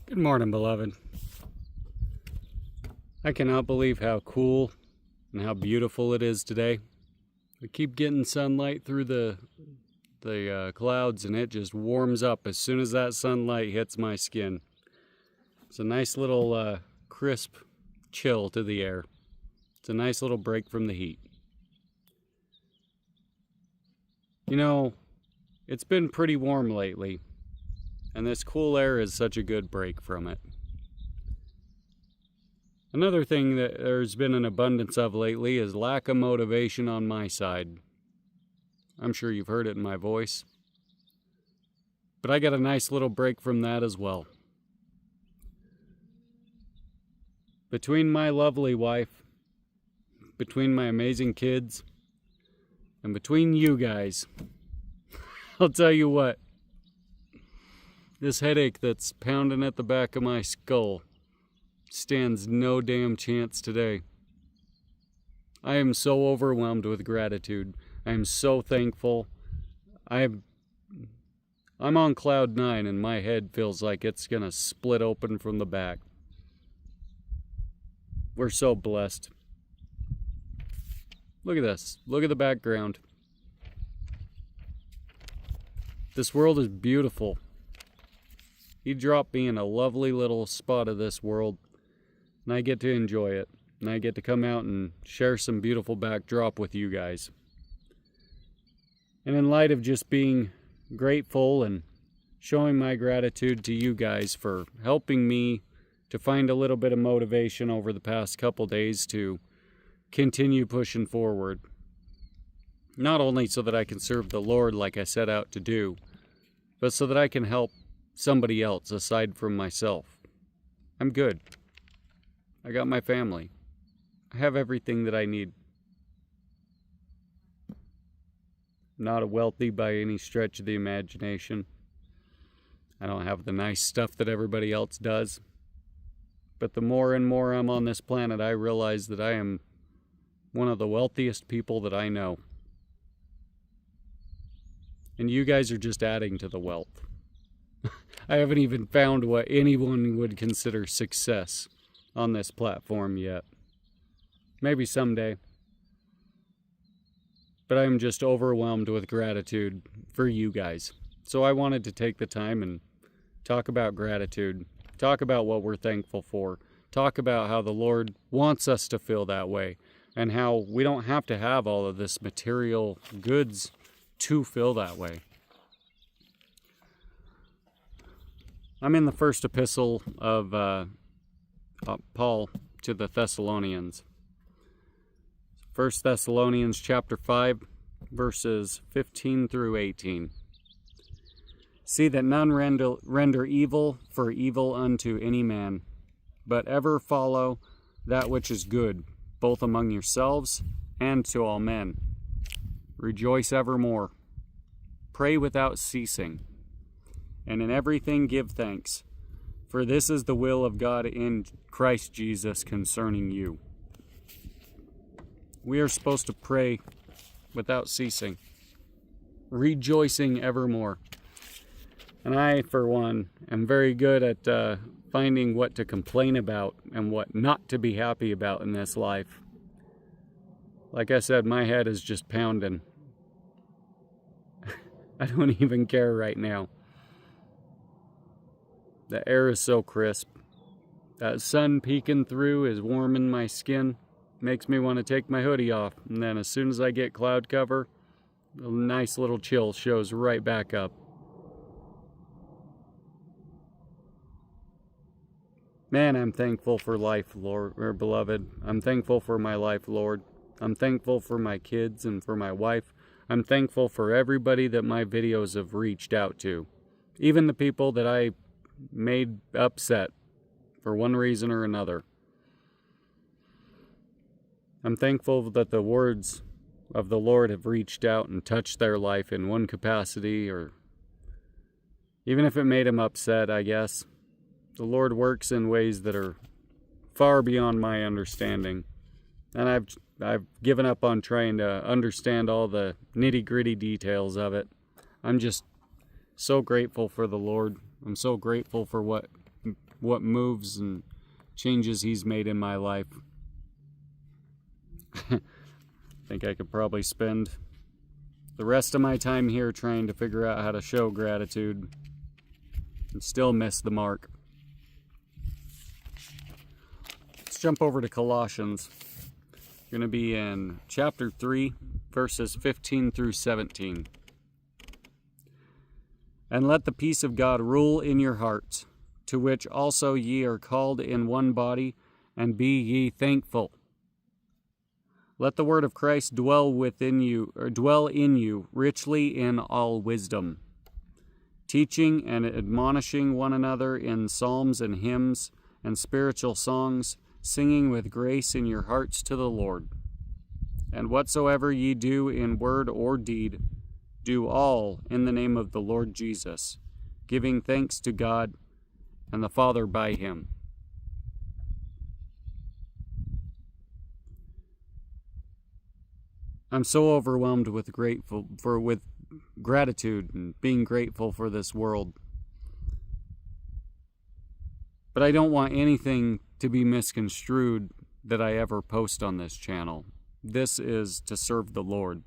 Good morning, beloved. I cannot believe how cool and how beautiful it is today. We keep getting sunlight through the clouds, and it just warms up as soon as that sunlight hits my skin. It's a nice little crisp chill to the air. It's a nice little break from the heat. You know, it's been pretty warm lately, and this cool air is such a good break from it. Another thing that there's been an abundance of lately is lack of motivation on my side. I'm sure you've heard it in my voice. But I got a nice little break from that as well. Between my lovely wife, between my amazing kids, and between you guys, I'll tell you what, this headache that's pounding at the back of my skull stands no damn chance today. I am so overwhelmed with gratitude. I am so thankful. I'm on cloud 9 and my head feels like it's gonna split open from the back. We're so blessed. Look at this. Look at the background. This world is beautiful. He dropped me in a lovely little spot of this world, and I get to enjoy it. And I get to come out and share some beautiful backdrop with you guys. And in light of just being grateful and showing my gratitude to you guys for helping me to find a little bit of motivation over the past couple days to continue pushing forward. Not only so that I can serve the Lord like I set out to do, but so that I can help somebody else aside from myself. I'm good. I got my family. I have everything that I need. Not a wealthy by any stretch of the imagination. I don't have the nice stuff that everybody else does. But the more and more I'm on this planet, I realize that I am one of the wealthiest people that I know. And you guys are just adding to the wealth. I haven't even found what anyone would consider success on this platform yet. Maybe someday. But I'm just overwhelmed with gratitude for you guys. So I wanted to take the time and talk about gratitude. Talk about what we're thankful for. Talk about how the Lord wants us to feel that way. And how we don't have to have all of this material goods to feel that way. I'm in the first epistle of Paul to the Thessalonians. 1 Thessalonians chapter 5, verses 15 through 18. See that none render evil for evil unto any man, but ever follow that which is good, both among yourselves and to all men. Rejoice evermore. Pray without ceasing. And in everything give thanks, for this is the will of God in Christ Jesus concerning you. We are supposed to pray without ceasing, rejoicing evermore. And I, for one, am very good at finding what to complain about and what not to be happy about in this life. Like I said, my head is just pounding. I don't even care right now. The air is so crisp. That sun peeking through is warming my skin. Makes me want to take my hoodie off. And then as soon as I get cloud cover, a nice little chill shows right back up. Man, I'm thankful for life, Lord, or beloved. I'm thankful for my life, Lord. I'm thankful for my kids and for my wife. I'm thankful for everybody that my videos have reached out to. Even the people that I made upset for one reason or another. I'm thankful that the words of the Lord have reached out and touched their life in one capacity, or even if it made them upset, I guess. The Lord works in ways that are far beyond my understanding. And I've given up on trying to understand all the nitty-gritty details of it. I'm just so grateful for the Lord. I'm so grateful for what what moves and changes he's made in my life. I think I could probably spend the rest of my time here trying to figure out how to show gratitude and still miss the mark. Let's jump over to Colossians. We're going to be in chapter 3, verses 15 through 17. And let the peace of God rule in your hearts, to which also ye are called in one body, and be ye thankful. Let the word of Christ dwell in you richly in all wisdom, teaching and admonishing one another in psalms and hymns and spiritual songs, singing with grace in your hearts to the Lord. And whatsoever ye do in word or deed, do all in the name of the Lord Jesus, giving thanks to God and the Father by him. I'm so overwhelmed with gratitude and being grateful for this world. But I don't want anything to be misconstrued that I ever post on this channel. This is to serve the Lord.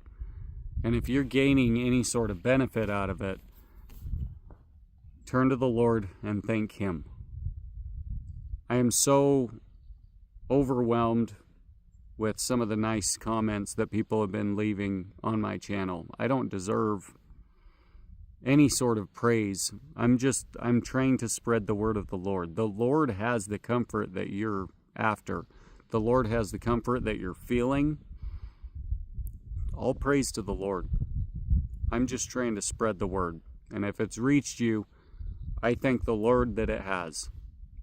And if you're gaining any sort of benefit out of it, turn to the Lord and thank him. I am so overwhelmed with some of the nice comments that people have been leaving on my channel. I don't deserve any sort of praise. I'm trying to spread the word of the Lord. The Lord has the comfort that you're after. The Lord has the comfort that you're feeling. All praise to the Lord. I'm just trying to spread the word. And if it's reached you, I thank the Lord that it has.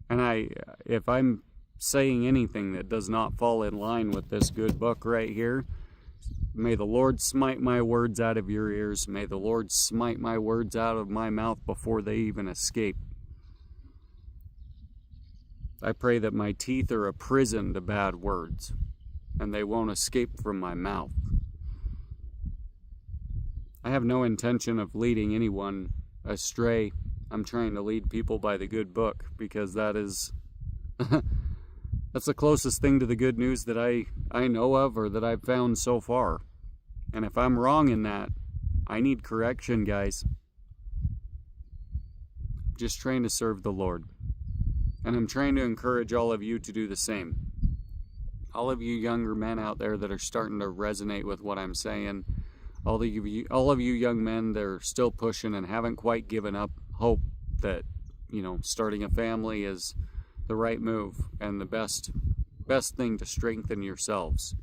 And if I'm saying anything that does not fall in line with this good book right here, may the Lord smite my words out of your ears. May the Lord smite my words out of my mouth before they even escape. I pray that my teeth are a prison to bad words, and they won't escape from my mouth. I have no intention of leading anyone astray. I'm trying to lead people by the good book, because that is that's the closest thing to the good news that I know of, or that I've found so far. And if I'm wrong in that, I need correction, guys. Just trying to serve the Lord. And I'm trying to encourage all of you to do the same. All of you younger men out there that are starting to resonate with what I'm saying, all of you young men that are still pushing and haven't quite given up hope that, starting a family is the right move and the best thing to strengthen yourselves.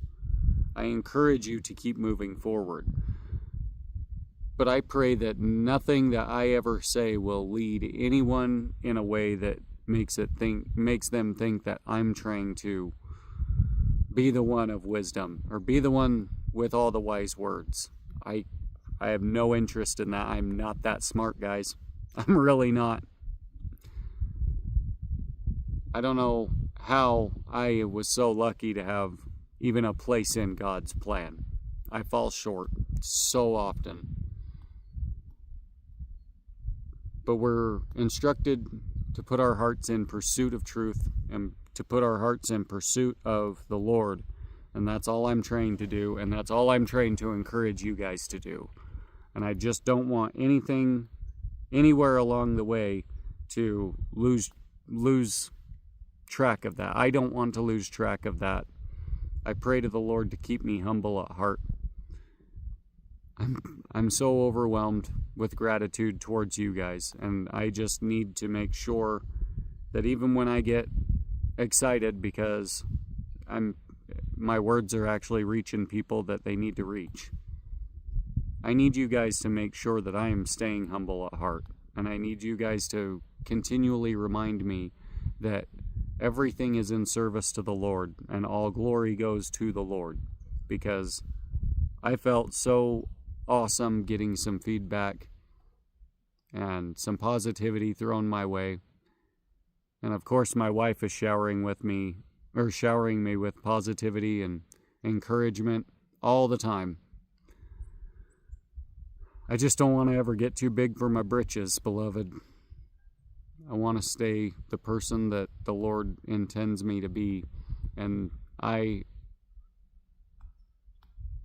I encourage you to keep moving forward. But I pray that nothing that I ever say will lead anyone in a way that makes them think that I'm trying to be the one of wisdom or be the one with all the wise words. I have no interest in that. I'm not that smart, guys. I'm really not. I don't know how I was so lucky to have even a place in God's plan. I fall short so often. But we're instructed to put our hearts in pursuit of truth and to put our hearts in pursuit of the Lord. And that's all I'm trying to do, and that's all I'm trying to encourage you guys to do. And I just don't want anything anywhere along the way to lose track of that. I don't want to lose track of that. I pray to the Lord to keep me humble at heart. I'm so overwhelmed with gratitude towards you guys, and I just need to make sure that even when I get excited because my words are actually reaching people that they need to reach, I need you guys to make sure that I am staying humble at heart, and I need you guys to continually remind me that everything is in service to the Lord, and all glory goes to the Lord, because I felt so awesome getting some feedback and some positivity thrown my way. And of course, my wife is showering me with positivity and encouragement all the time. I just don't want to ever get too big for my britches, beloved. I want to stay the person that the Lord intends me to be. And I'm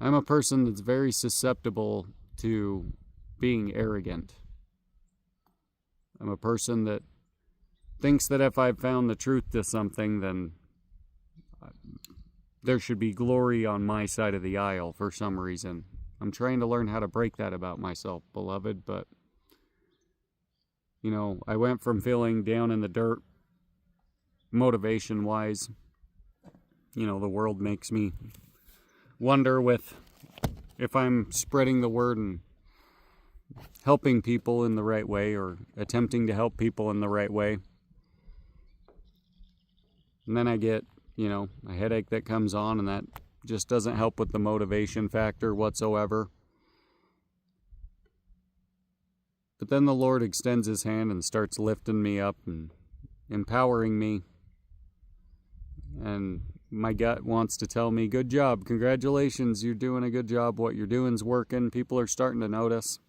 a person that's very susceptible to being arrogant. I'm a person that thinks that if I've found the truth to something, then there should be glory on my side of the aisle for some reason. I'm trying to learn how to break that about myself, beloved, but you know, I went from feeling down in the dirt motivation-wise. You know, the world makes me wonder if I'm spreading the word and helping people in the right way, or attempting to help people in the right way. And then I get, you know, a headache that comes on, and that just doesn't help with the motivation factor whatsoever. But then the Lord extends his hand and starts lifting me up and empowering me. And my gut wants to tell me, good job, congratulations, you're doing a good job, what you're doing's working, people are starting to notice.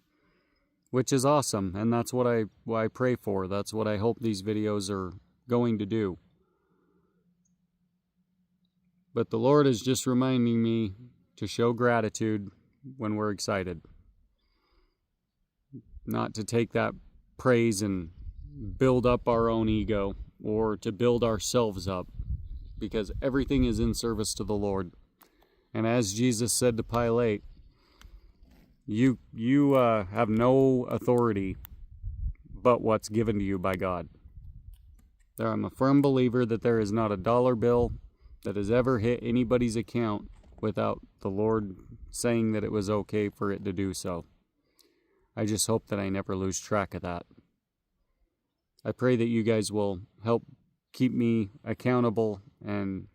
Which is awesome, and that's what I pray for. That's what I hope these videos are going to do. But the Lord is just reminding me to show gratitude when we're excited. Not to take that praise and build up our own ego, or to build ourselves up, because everything is in service to the Lord. And as Jesus said to Pilate, you have no authority but what's given to you by God. I'm a firm believer that there is not a dollar bill that has ever hit anybody's account without the Lord saying that it was okay for it to do so. I just hope that I never lose track of that. I pray that you guys will help keep me accountable and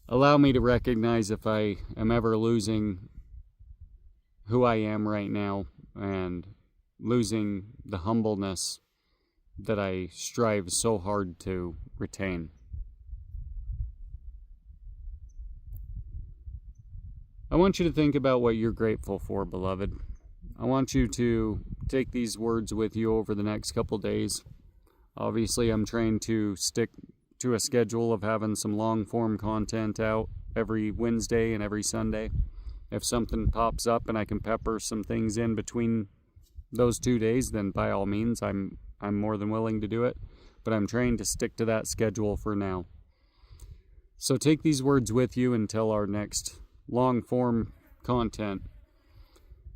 allow me to recognize if I am ever losing who I am right now and losing the humbleness that I strive so hard to retain. I want you to think about what you're grateful for, beloved. I want you to take these words with you over the next couple days. Obviously, I'm trying to stick to a schedule of having some long-form content out every Wednesday and every Sunday. If something pops up and I can pepper some things in between those 2 days, then by all means, I'm more than willing to do it. But I'm trying to stick to that schedule for now. So take these words with you until our next long-form content.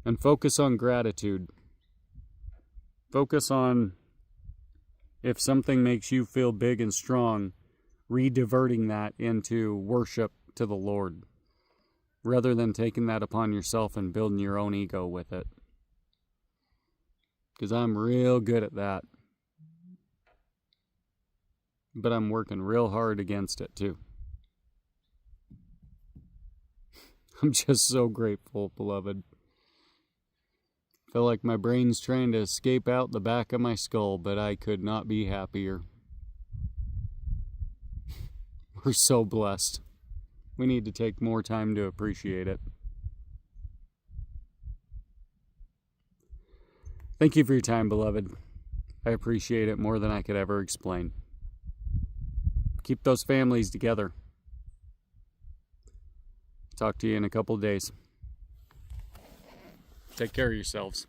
And focus on gratitude. Focus on, if something makes you feel big and strong, re-diverting that into worship to the Lord, rather than taking that upon yourself and building your own ego with it. Because I'm real good at that. But I'm working real hard against it too. I'm just so grateful, beloved. I feel like my brain's trying to escape out the back of my skull, but I could not be happier. We're so blessed. We need to take more time to appreciate it. Thank you for your time, beloved. I appreciate it more than I could ever explain. Keep those families together. Talk to you in a couple of days. Take care of yourselves.